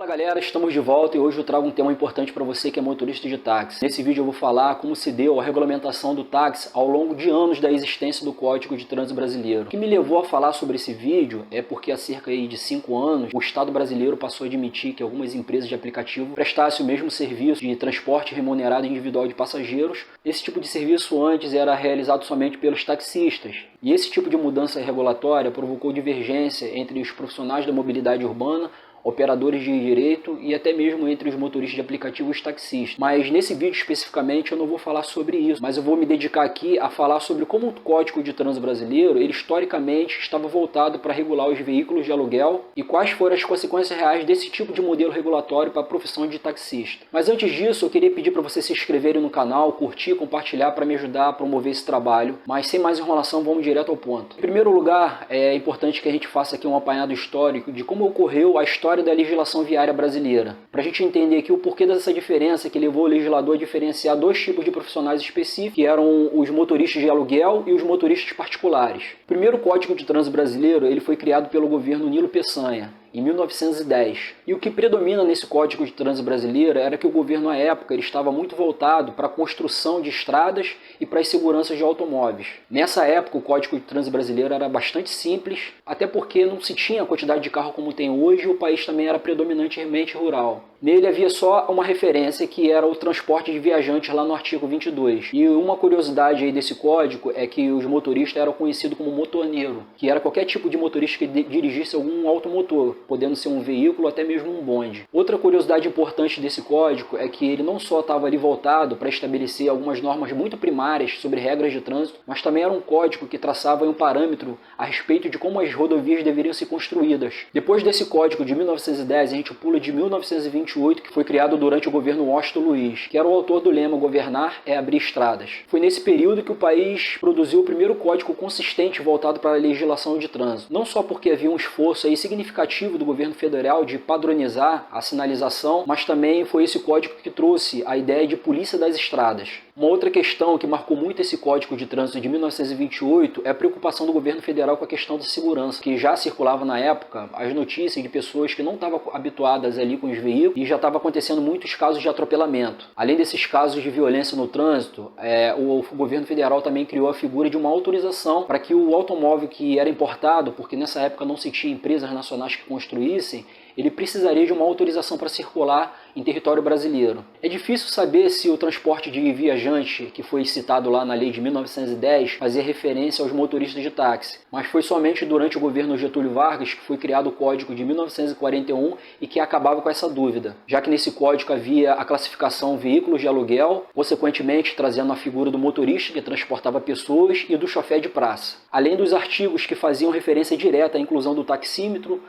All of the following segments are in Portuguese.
Fala galera, estamos de volta e hoje eu trago um tema importante para você que é motorista de táxi. Nesse vídeo eu vou falar como se deu a regulamentação do táxi ao longo de anos da existência do Código de Trânsito Brasileiro. O que me levou a falar sobre esse vídeo é porque há cerca de 5 anos o Estado brasileiro passou a admitir que algumas empresas de aplicativo prestassem o mesmo serviço de transporte remunerado individual de passageiros. Esse tipo de serviço antes era realizado somente pelos taxistas. E esse tipo de mudança regulatória provocou divergência entre os profissionais da mobilidade urbana, operadores de direito e até mesmo entre os motoristas de aplicativos taxistas. Mas nesse vídeo especificamente eu não vou falar sobre isso, mas eu vou me dedicar aqui a falar sobre como o Código de Trânsito Brasileiro, ele historicamente estava voltado para regular os veículos de aluguel e quais foram as consequências reais desse tipo de modelo regulatório para a profissão de taxista. Mas antes disso, eu queria pedir para vocês se inscreverem no canal, curtir, compartilhar para me ajudar a promover esse trabalho. Mas sem mais enrolação, vamos direto ao ponto. Em primeiro lugar, é importante que a gente faça aqui um apanhado histórico de como ocorreu a história da legislação viária brasileira, para a gente entender aqui o porquê dessa diferença que levou o legislador a diferenciar dois tipos de profissionais específicos, que eram os motoristas de aluguel e os motoristas particulares. O primeiro Código de Trânsito Brasileiro ele foi criado pelo governo Nilo Peçanha, em 1910. E o que predomina nesse Código de Trânsito Brasileiro era que o governo à época ele estava muito voltado para a construção de estradas e para as seguranças de automóveis. Nessa época o Código de Trânsito Brasileiro era bastante simples, até porque não se tinha a quantidade de carro como tem hoje e o país também era predominantemente rural. Nele havia só uma referência que era o transporte de viajantes lá no artigo 22. E uma curiosidade aí desse código é que os motoristas eram conhecidos como motorneiro, que era qualquer tipo de motorista que dirigisse algum automotor, podendo ser um veículo ou até mesmo um bonde. Outra curiosidade importante desse código é que ele não só estava ali voltado para estabelecer algumas normas muito primárias sobre regras de trânsito, mas também era um código que traçava um parâmetro a respeito de como as rodovias deveriam ser construídas. Depois desse código de 1910, a gente pula de 1928, que foi criado durante o governo Washington Luiz, que era o autor do lema "Governar é abrir estradas". Foi nesse período que o país produziu o primeiro código consistente voltado para a legislação de trânsito. Não só porque havia um esforço aí significativo do governo federal de padronizar a sinalização, mas também foi esse código que trouxe a ideia de polícia das estradas. Uma outra questão que marcou muito esse Código de Trânsito de 1928 é a preocupação do governo federal com a questão da segurança, que já circulava na época as notícias de pessoas que não estavam habituadas ali com os veículos e já estava acontecendo muitos casos de atropelamento. Além desses casos de violência no trânsito, o governo federal também criou a figura de uma autorização para que o automóvel que era importado, porque nessa época não se tinha empresas nacionais que construíssem, ele precisaria de uma autorização para circular em território brasileiro. É difícil saber se o transporte de viajante, que foi citado lá na lei de 1910, fazia referência aos motoristas de táxi, mas foi somente durante o governo Getúlio Vargas que foi criado o Código de 1941 e que acabava com essa dúvida, já que nesse código havia a classificação veículos de aluguel, consequentemente trazendo a figura do motorista que transportava pessoas e do chofer de praça. Além dos artigos que faziam referência direta à inclusão do taxímetro,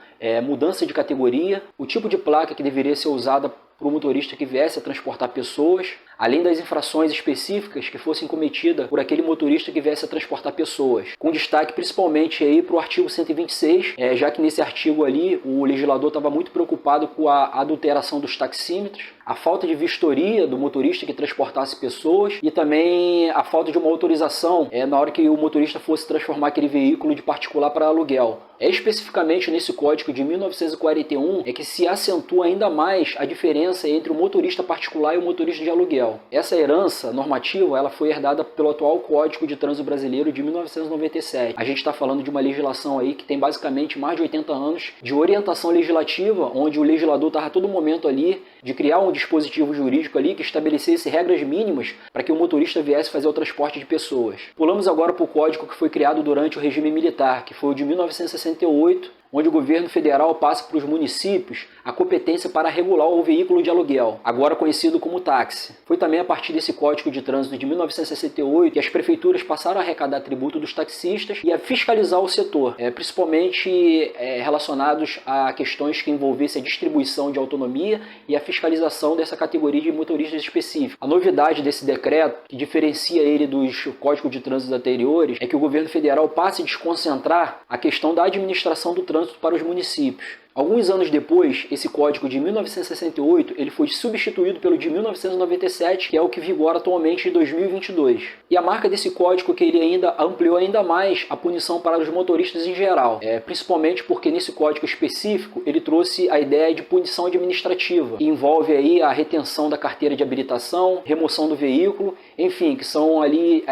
mudança de categoria, o tipo de placa que deveria ser usada para o motorista que viesse a transportar pessoas, além das infrações específicas que fossem cometidas por aquele motorista que viesse a transportar pessoas, com destaque principalmente aí para o artigo 126, já que nesse artigo ali o legislador estava muito preocupado com a adulteração dos taxímetros, a falta de vistoria do motorista que transportasse pessoas e também a falta de uma autorização na hora que o motorista fosse transformar aquele veículo de particular para aluguel. Especificamente nesse código de 1941 é que se acentua ainda mais a diferença entre o motorista particular e o motorista de aluguel. Essa herança normativa ela foi herdada pelo atual Código de Trânsito Brasileiro de 1997. A gente está falando de uma legislação aí que tem basicamente mais de 80 anos de orientação legislativa, onde o legislador estava a todo momento ali de criar um dispositivo jurídico ali que estabelecesse regras mínimas para que o motorista viesse fazer o transporte de pessoas. Pulamos agora para o código que foi criado durante o regime militar, que foi o de 1968, onde o governo federal passa para os municípios a competência para regular o veículo de aluguel, agora conhecido como táxi. Foi também a partir desse Código de Trânsito de 1968 que as prefeituras passaram a arrecadar tributo dos taxistas e a fiscalizar o setor, principalmente relacionados a questões que envolvessem a distribuição de autonomia e a fiscalização dessa categoria de motoristas específicos. A novidade desse decreto, que diferencia ele dos Códigos de Trânsito anteriores, é que o governo federal passa a desconcentrar a questão da administração do trânsito para os municípios. Alguns anos depois, esse código de 1968 ele foi substituído pelo de 1997, que é o que vigora atualmente em 2022. E a marca desse código é que ele ainda ampliou ainda mais a punição para os motoristas em geral, principalmente porque nesse código específico ele trouxe a ideia de punição administrativa, que envolve aí a retenção da carteira de habilitação, remoção do veículo, enfim, que são ali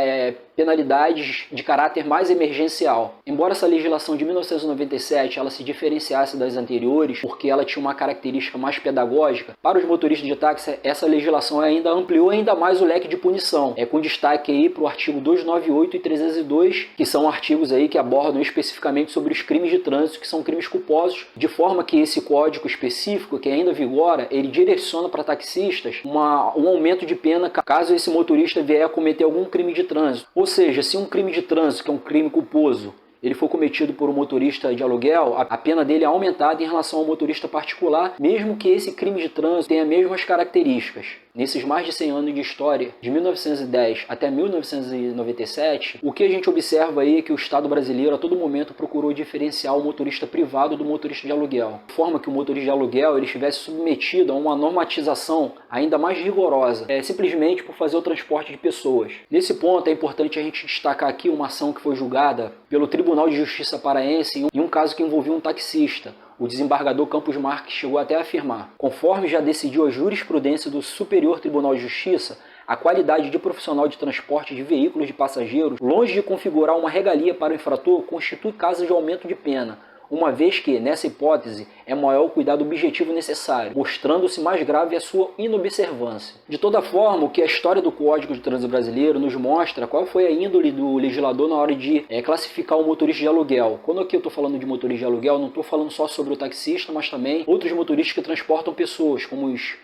penalidades de caráter mais emergencial. Embora essa legislação de 1997 ela se diferenciasse das anteriores, porque ela tinha uma característica mais pedagógica, para os motoristas de táxi essa legislação ainda ampliou ainda mais o leque de punição, com destaque aí para o artigo 298 e 302, que são artigos aí que abordam especificamente sobre os crimes de trânsito, que são crimes culposos, de forma que esse código específico, que ainda vigora, ele direciona para taxistas um aumento de pena caso esse motorista vier a cometer algum crime de trânsito. Ou seja, se um crime de trânsito, que é um crime culposo, ele for cometido por um motorista de aluguel, a pena dele é aumentada em relação ao motorista particular, mesmo que esse crime de trânsito tenha as mesmas características. Nesses mais de 100 anos de história, de 1910 até 1997, o que a gente observa aí é que o Estado brasileiro a todo momento procurou diferenciar o motorista privado do motorista de aluguel, de forma que o motorista de aluguel ele estivesse submetido a uma normatização ainda mais rigorosa, simplesmente por fazer o transporte de pessoas. Nesse ponto é importante a gente destacar aqui uma ação que foi julgada pelo Tribunal de Justiça paraense em um caso que envolvia um taxista. O desembargador Campos Marques chegou até a afirmar: conforme já decidiu a jurisprudência do Superior Tribunal de Justiça, a qualidade de profissional de transporte de veículos de passageiros, longe de configurar uma regalia para o infrator, constitui causa de aumento de pena, uma vez que, nessa hipótese, é maior o cuidado objetivo necessário, mostrando-se mais grave a sua inobservância. De toda forma, o que a história do Código de Trânsito Brasileiro nos mostra qual foi a índole do legislador na hora de classificar o motorista de aluguel. Quando aqui eu estou falando de motorista de aluguel, não estou falando só sobre o taxista, mas também outros motoristas que transportam pessoas, como os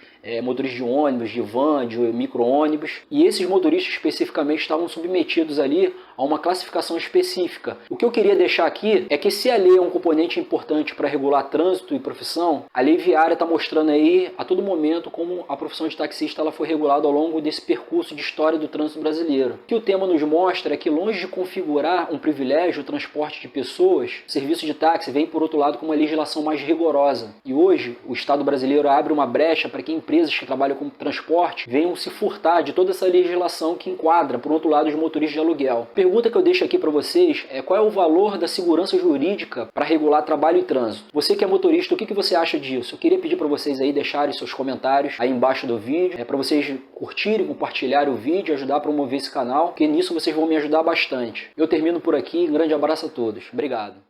motoristas de ônibus, de van, de micro-ônibus. E esses motoristas especificamente estavam submetidos ali a uma classificação específica. O que eu queria deixar aqui é que se a lei é um componente importante para regular trânsito e profissão, a lei viária está mostrando aí a todo momento como a profissão de taxista ela foi regulada ao longo desse percurso de história do trânsito brasileiro. O que o tema nos mostra é que, longe de configurar um privilégio o transporte de pessoas, o serviço de táxi vem, por outro lado, com uma legislação mais rigorosa. E hoje, o Estado brasileiro abre uma brecha para que empresas que trabalham com transporte venham se furtar de toda essa legislação que enquadra, por outro lado, os motoristas de aluguel. A pergunta que eu deixo aqui para vocês é: qual é o valor da segurança jurídica para regular trabalho e trânsito? Você que é motorista, o que você acha disso? Eu queria pedir para vocês aí deixarem seus comentários aí embaixo do vídeo, para vocês curtirem, compartilharem o vídeo, ajudar a promover esse canal, porque nisso vocês vão me ajudar bastante. Eu termino por aqui, um grande abraço a todos. Obrigado.